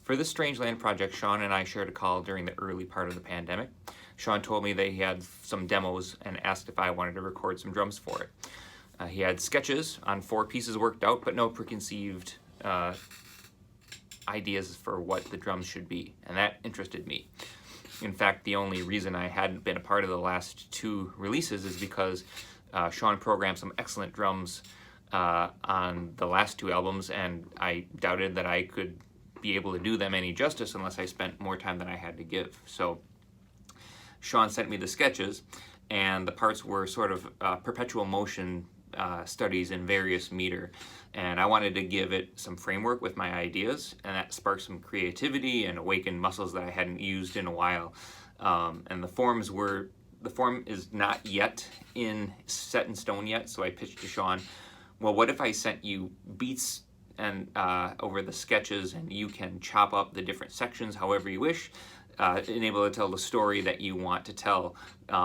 For this Strangeland project, Sean and I shared a call during the early part of the pandemic. Sean told me that he had some demos and asked if I wanted to record some drums for it. He had sketches on 4 pieces worked out, but no preconceived ideas for what the drums should be, and that interested me. In fact, the only reason I hadn't been a part of the last 2 releases is because Sean programmed some excellent drums on the last 2 albums, and I doubted that I could be able to do them any justice unless I spent more time than I had to give. So Sean sent me the sketches, and the parts were sort of perpetual motion studies in various meter, and I wanted to give it some framework with my ideas, and that sparked some creativity and awakened muscles that I hadn't used in a while. And the form is not yet set in stone yet, so I pitched to Sean, well, what if I sent you beats and over the sketches, and you can chop up the different sections however you wish, able to tell the story that you want to tell,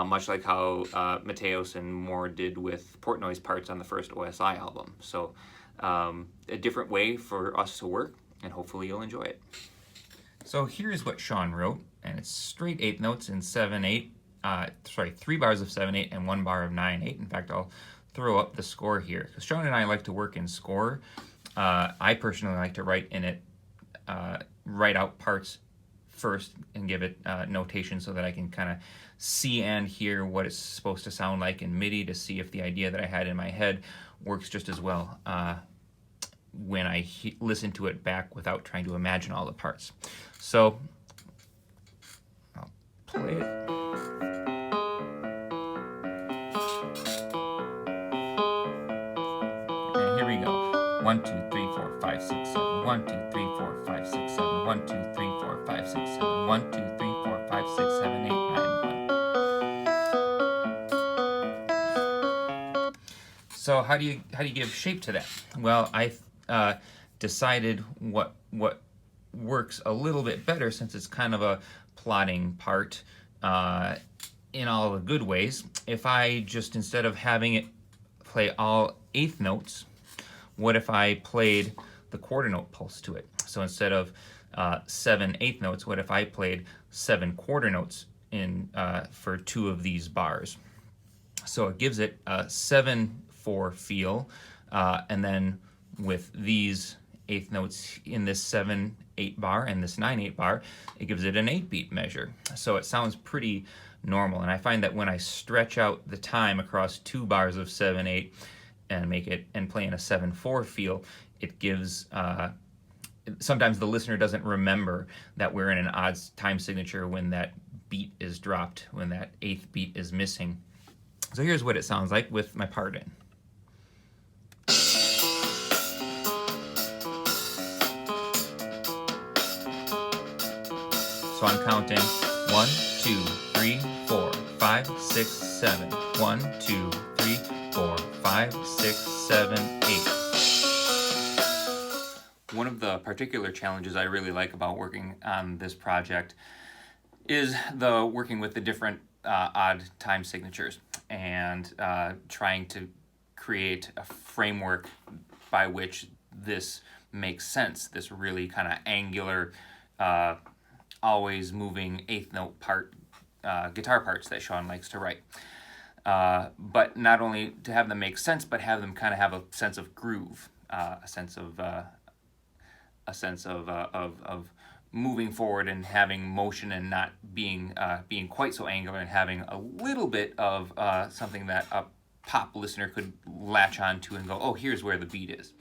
much like how Mateos and Moore did with Portnoy's parts on the first OSI album. So a different way for us to work, and hopefully you'll enjoy it. So here's what Sean wrote, and it's straight 8th notes in 7/8, 3 bars of 7/8 and 1 bar of 9/8. In fact, I'll throw up the score here, because Sean and I like to work in score. I personally like to write out parts first and give it notation so that I can kind of see and hear what it's supposed to sound like in MIDI, to see if the idea that I had in my head works just as well when I listen to it back without trying to imagine all the parts. So I'll play it. And here we go. 1, 2, 3, 4, 5, 6, 7. 1, 2, 3, 4, 5, 6, 7. 1, 2, 3, 4, 5, 6, 7. 1, 2, 3, 4, 5, 6, 7, 8, 9, 1. So how do you give shape to that? Well, I decided what works a little bit better, since it's kind of a plotting part in all the good ways. If I just, instead of having it play all 8th notes, what if I played the quarter note pulse to it? So instead of 7 8th notes, what if I played 7 quarter notes for 2 of these bars? So it gives it a 7/4 feel, and then with these 8th notes in this 7/8 bar and this 9/8 bar, it gives it an 8-beat measure. So it sounds pretty normal, and I find that when I stretch out the time across 2 bars of 7/8 and play in a 7/4 feel, it gives sometimes the listener doesn't remember that we're in an odd time signature when that beat is dropped, when that 8th beat is missing. So here's what it sounds like with my part in. So I'm counting 1, 2, 3, 4, 5, 6, 7. 1, 2, 3, 4, 5, 6, 7, 8. One of the particular challenges I really like about working on this project is working with the different odd time signatures, and trying to create a framework by which this makes sense, this really kind of angular, always moving 8th note guitar parts that Sean likes to write. But not only to have them make sense, but have them kind of have a sense of groove, a sense of moving forward and having motion, and not being quite so angular, and having a little bit of something that a pop listener could latch on to and go, oh, here's where the beat is.